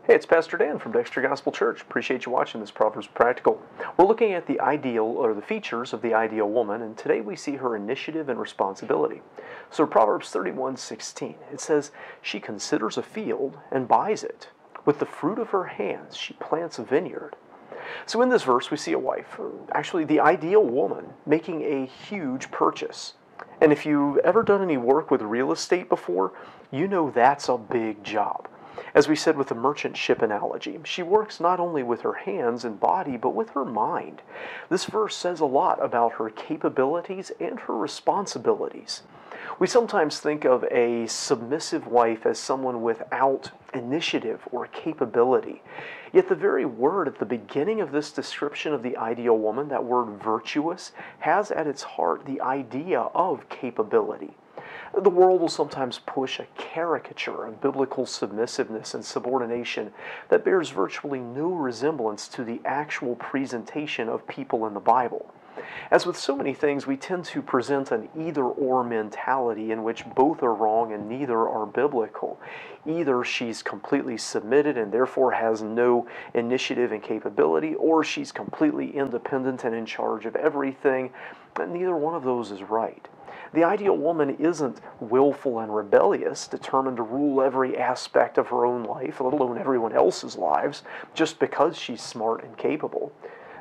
Hey, it's Pastor Dan from Dexter Gospel Church. Appreciate you watching this Proverbs Practical. We're looking at the ideal, or the features of the ideal woman, and today we see her initiative and responsibility. So Proverbs 31:16, it says, "She considers a field and buys it. With the fruit of her hands she plants a vineyard." So in this verse we see a wife, actually the ideal woman, making a huge purchase. And if you've ever done any work with real estate before, you know that's a big job. As we said with the merchant ship analogy, she works not only with her hands and body, but with her mind. This verse says a lot about her capabilities and her responsibilities. We sometimes think of a submissive wife as someone without initiative or capability. Yet the very word at the beginning of this description of the ideal woman, that word virtuous, has at its heart the idea of capability. The world will sometimes push a caricature of biblical submissiveness and subordination that bears virtually no resemblance to the actual presentation of people in the Bible. As with so many things, we tend to present an either-or mentality in which both are wrong and neither are biblical. Either she's completely submitted and therefore has no initiative and capability, or she's completely independent and in charge of everything, and neither one of those is right. The ideal woman isn't willful and rebellious, determined to rule every aspect of her own life, let alone everyone else's lives, just because she's smart and capable.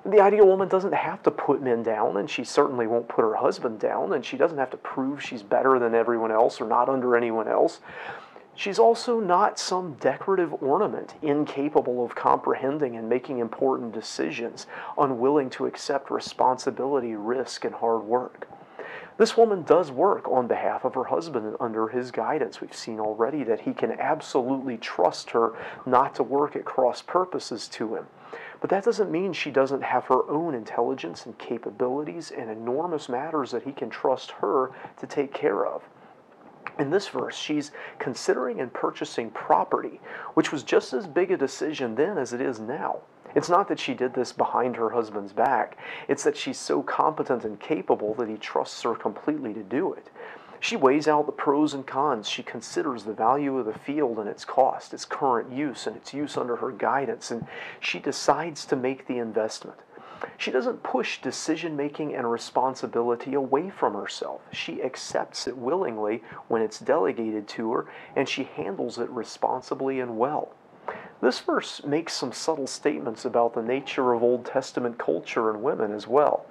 The ideal woman doesn't have to put men down, and she certainly won't put her husband down, and she doesn't have to prove she's better than everyone else or not under anyone else. She's also not some decorative ornament, incapable of comprehending and making important decisions, unwilling to accept responsibility, risk, and hard work. This woman does work on behalf of her husband and under his guidance. We've seen already that he can absolutely trust her not to work at cross purposes to him. But that doesn't mean she doesn't have her own intelligence and capabilities and enormous matters that he can trust her to take care of. In this verse, she's considering and purchasing property, which was just as big a decision then as it is now. It's not that she did this behind her husband's back. It's that she's so competent and capable that he trusts her completely to do it. She weighs out the pros and cons. She considers the value of the field and its cost, its current use, and its use under her guidance, and she decides to make the investment. She doesn't push decision-making and responsibility away from herself. She accepts it willingly when it's delegated to her, and she handles it responsibly and well. This verse makes some subtle statements about the nature of Old Testament culture and women as well.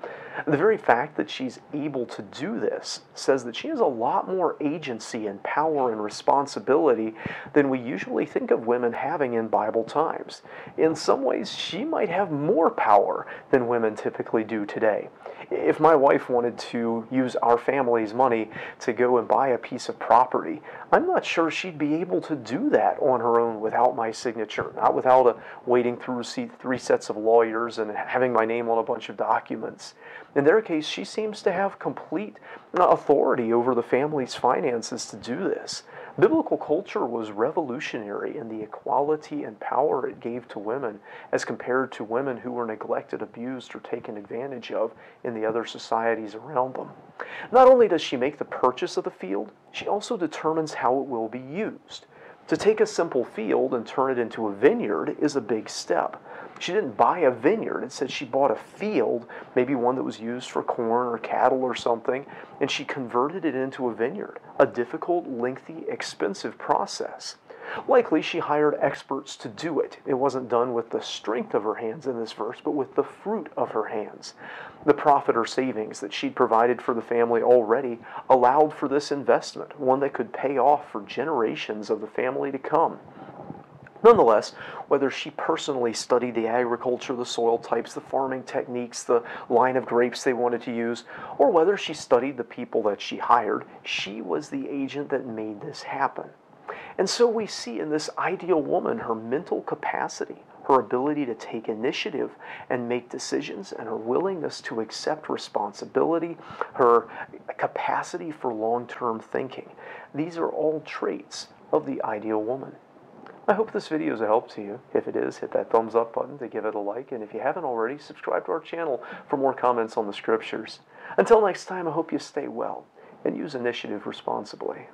The very fact that she's able to do this says that she has a lot more agency and power and responsibility than we usually think of women having in Bible times. In some ways, she might have more power than women typically do today. If my wife wanted to use our family's money to go and buy a piece of property, I'm not sure she'd be able to do that on her own without my signature, not without wading through three sets of lawyers and having my name on a bunch of documents. In their case, she seems to have complete authority over the family's finances to do this. Biblical culture was revolutionary in the equality and power it gave to women as compared to women who were neglected, abused, or taken advantage of in the other societies around them. Not only does she make the purchase of the field, she also determines how it will be used. To take a simple field and turn it into a vineyard is a big step. She didn't buy a vineyard. It said she bought a field, maybe one that was used for corn or cattle or something, and she converted it into a vineyard, a difficult, lengthy, expensive process. Likely she hired experts to do it. It wasn't done with the strength of her hands in this verse, but with the fruit of her hands. The profit or savings that she'd provided for the family already allowed for this investment, one that could pay off for generations of the family to come. Nonetheless, whether she personally studied the agriculture, the soil types, the farming techniques, the line of grapes they wanted to use, or whether she studied the people that she hired, she was the agent that made this happen. And so we see in this ideal woman her mental capacity, her ability to take initiative and make decisions, and her willingness to accept responsibility, her capacity for long-term thinking. These are all traits of the ideal woman. I hope this video is a help to you. If it is, hit that thumbs up button to give it a like, and if you haven't already, subscribe to our channel for more comments on the Scriptures. Until next time, I hope you stay well and use initiative responsibly.